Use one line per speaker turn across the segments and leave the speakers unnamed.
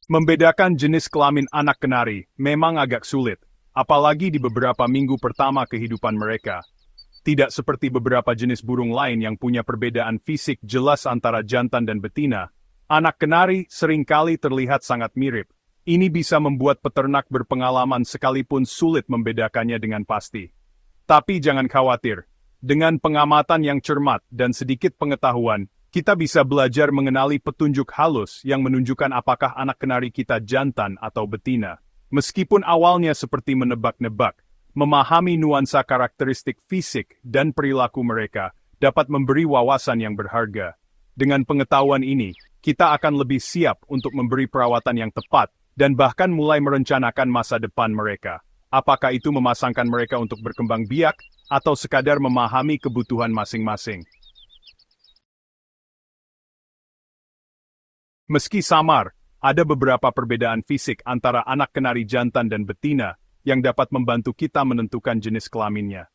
Membedakan jenis kelamin anak kenari memang agak sulit, apalagi di beberapa minggu pertama kehidupan mereka. Tidak seperti beberapa jenis burung lain yang punya perbedaan fisik jelas antara jantan dan betina, anak kenari seringkali terlihat sangat mirip. Ini bisa membuat peternak berpengalaman sekalipun sulit membedakannya dengan pasti. Tapi jangan khawatir, dengan pengamatan yang cermat dan sedikit pengetahuan, kita bisa belajar mengenali petunjuk halus yang menunjukkan apakah anak kenari kita jantan atau betina. Meskipun awalnya seperti menebak-nebak, memahami nuansa karakteristik fisik dan perilaku mereka dapat memberi wawasan yang berharga. Dengan pengetahuan ini, kita akan lebih siap untuk memberi perawatan yang tepat dan bahkan mulai merencanakan masa depan mereka. Apakah itu memasangkan mereka untuk berkembang biak atau sekadar memahami kebutuhan masing-masing. Meski samar, ada beberapa perbedaan fisik antara anak kenari jantan dan betina yang dapat membantu kita menentukan jenis kelaminnya.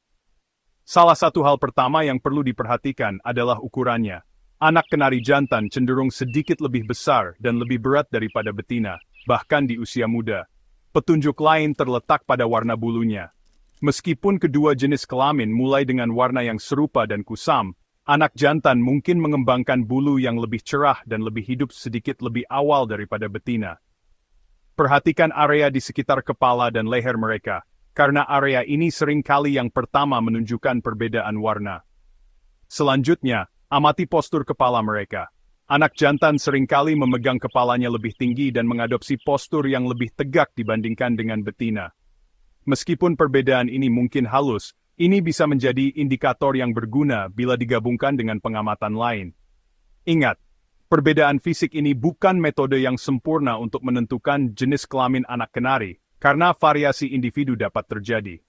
Salah satu hal pertama yang perlu diperhatikan adalah ukurannya. Anak kenari jantan cenderung sedikit lebih besar dan lebih berat daripada betina, bahkan di usia muda. Petunjuk lain terletak pada warna bulunya. Meskipun kedua jenis kelamin mulai dengan warna yang serupa dan kusam, anak jantan mungkin mengembangkan bulu yang lebih cerah dan lebih hidup sedikit lebih awal daripada betina. Perhatikan area di sekitar kepala dan leher mereka, karena area ini seringkali yang pertama menunjukkan perbedaan warna. Selanjutnya, amati postur kepala mereka. Anak jantan seringkali memegang kepalanya lebih tinggi dan mengadopsi postur yang lebih tegak dibandingkan dengan betina. Meskipun perbedaan ini mungkin halus, ini bisa menjadi indikator yang berguna bila digabungkan dengan pengamatan lain. Ingat, perbedaan fisik ini bukan metode yang sempurna untuk menentukan jenis kelamin anak kenari, karena variasi individu dapat terjadi.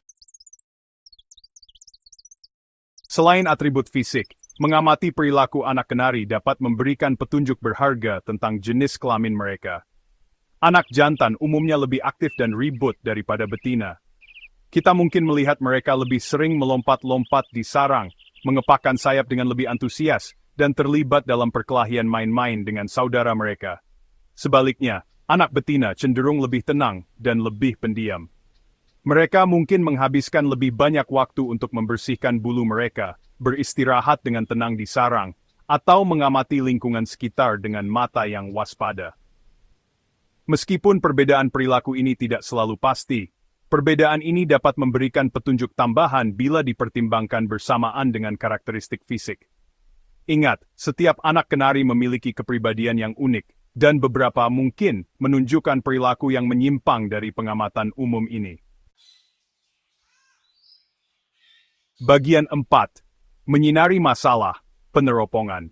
Selain atribut fisik, mengamati perilaku anak kenari dapat memberikan petunjuk berharga tentang jenis kelamin mereka. Anak jantan umumnya lebih aktif dan ribut daripada betina. Kita mungkin melihat mereka lebih sering melompat-lompat di sarang, mengepakkan sayap dengan lebih antusias, dan terlibat dalam perkelahian main-main dengan saudara mereka. Sebaliknya, anak betina cenderung lebih tenang dan lebih pendiam. Mereka mungkin menghabiskan lebih banyak waktu untuk membersihkan bulu mereka, beristirahat dengan tenang di sarang, atau mengamati lingkungan sekitar dengan mata yang waspada. Meskipun perbedaan perilaku ini tidak selalu pasti, perbedaan ini dapat memberikan petunjuk tambahan bila dipertimbangkan bersamaan dengan karakteristik fisik. Ingat, setiap anak kenari memiliki kepribadian yang unik, dan beberapa mungkin menunjukkan perilaku yang menyimpang dari pengamatan umum ini. Bagian 4. Menyinari masalah, peneropongan.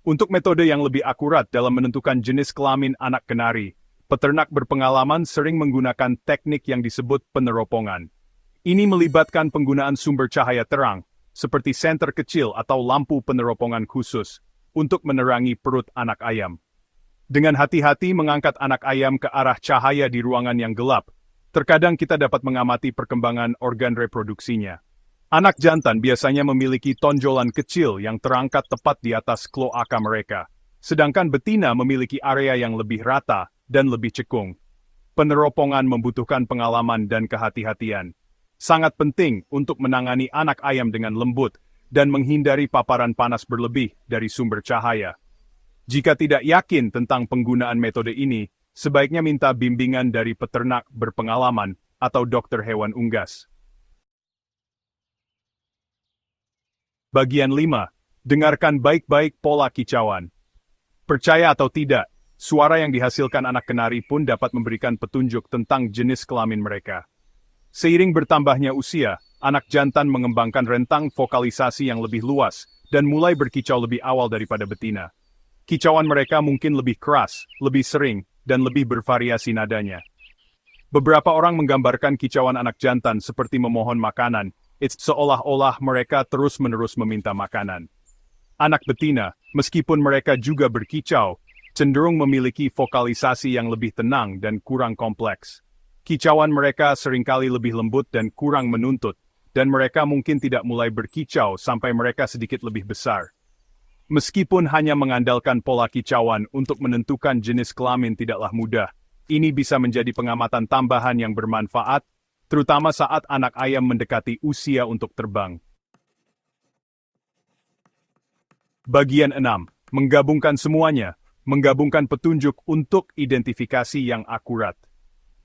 Untuk metode yang lebih akurat dalam menentukan jenis kelamin anak kenari, peternak berpengalaman sering menggunakan teknik yang disebut peneropongan. Ini melibatkan penggunaan sumber cahaya terang, seperti senter kecil atau lampu peneropongan khusus, untuk menerangi perut anak ayam. Dengan hati-hati mengangkat anak ayam ke arah cahaya di ruangan yang gelap, terkadang kita dapat mengamati perkembangan organ reproduksinya. Anak jantan biasanya memiliki tonjolan kecil yang terangkat tepat di atas kloaka mereka, sedangkan betina memiliki area yang lebih rata dan lebih cekung. Peneropongan membutuhkan pengalaman dan kehati-hatian. Sangat penting untuk menangani anak ayam dengan lembut dan menghindari paparan panas berlebih dari sumber cahaya. Jika tidak yakin tentang penggunaan metode ini, sebaiknya minta bimbingan dari peternak berpengalaman atau dokter hewan unggas. Bagian 5. Dengarkan baik-baik pola kicauan. Percaya atau tidak, suara yang dihasilkan anak kenari pun dapat memberikan petunjuk tentang jenis kelamin mereka. Seiring bertambahnya usia, anak jantan mengembangkan rentang vokalisasi yang lebih luas dan mulai berkicau lebih awal daripada betina. Kicauan mereka mungkin lebih keras, lebih sering, dan lebih bervariasi nadanya. Beberapa orang menggambarkan kicauan anak jantan seperti memohon makanan, seolah-olah mereka terus-menerus meminta makanan. Anak betina, meskipun mereka juga berkicau, cenderung memiliki vokalisasi yang lebih tenang dan kurang kompleks. Kicauan mereka seringkali lebih lembut dan kurang menuntut, dan mereka mungkin tidak mulai berkicau sampai mereka sedikit lebih besar. Meskipun hanya mengandalkan pola kicauan untuk menentukan jenis kelamin tidaklah mudah, Ini bisa menjadi pengamatan tambahan yang bermanfaat, terutama saat anak ayam mendekati usia untuk terbang. Bagian 6. Menggabungkan semuanya. Menggabungkan petunjuk untuk identifikasi yang akurat.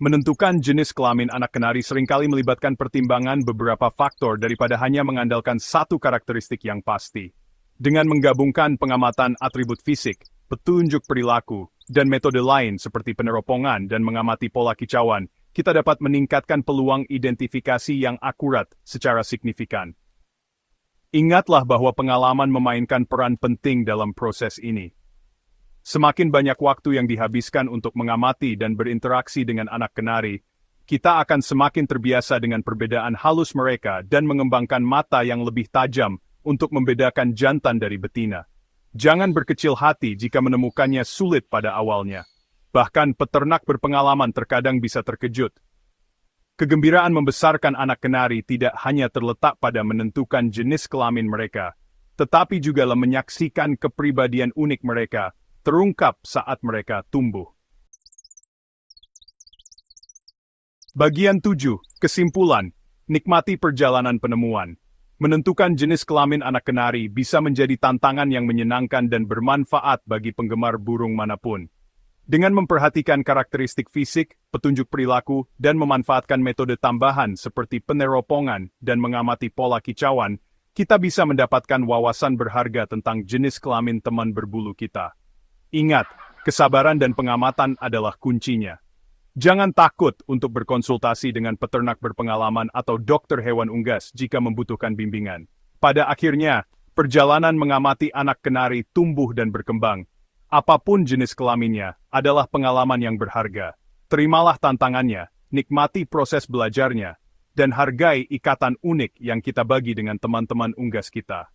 Menentukan jenis kelamin anak kenari seringkali melibatkan pertimbangan beberapa faktor daripada hanya mengandalkan satu karakteristik yang pasti. Dengan menggabungkan pengamatan atribut fisik, petunjuk perilaku, dan metode lain seperti peneropongan dan mengamati pola kicauan, kita dapat meningkatkan peluang identifikasi yang akurat secara signifikan. Ingatlah bahwa pengalaman memainkan peran penting dalam proses ini. Semakin banyak waktu yang dihabiskan untuk mengamati dan berinteraksi dengan anak kenari, kita akan semakin terbiasa dengan perbedaan halus mereka dan mengembangkan mata yang lebih tajam untuk membedakan jantan dari betina. Jangan berkecil hati jika menemukannya sulit pada awalnya. Bahkan peternak berpengalaman terkadang bisa terkejut. Kegembiraan membesarkan anak kenari tidak hanya terletak pada menentukan jenis kelamin mereka, tetapi juga menyaksikan kepribadian unik mereka terungkap saat mereka tumbuh. Bagian 7. Kesimpulan. Nikmati perjalanan penemuan. Menentukan jenis kelamin anak kenari bisa menjadi tantangan yang menyenangkan dan bermanfaat bagi penggemar burung manapun. Dengan memperhatikan karakteristik fisik, petunjuk perilaku, dan memanfaatkan metode tambahan seperti peneropongan dan mengamati pola kicauan, kita bisa mendapatkan wawasan berharga tentang jenis kelamin teman berbulu kita. Ingat, kesabaran dan pengamatan adalah kuncinya. Jangan takut untuk berkonsultasi dengan peternak berpengalaman atau dokter hewan unggas jika membutuhkan bimbingan. Pada akhirnya, perjalanan mengamati anak kenari tumbuh dan berkembang, apapun jenis kelaminnya, adalah pengalaman yang berharga. Terimalah tantangannya, nikmati proses belajarnya, dan hargai ikatan unik yang kita bagi dengan teman-teman unggas kita.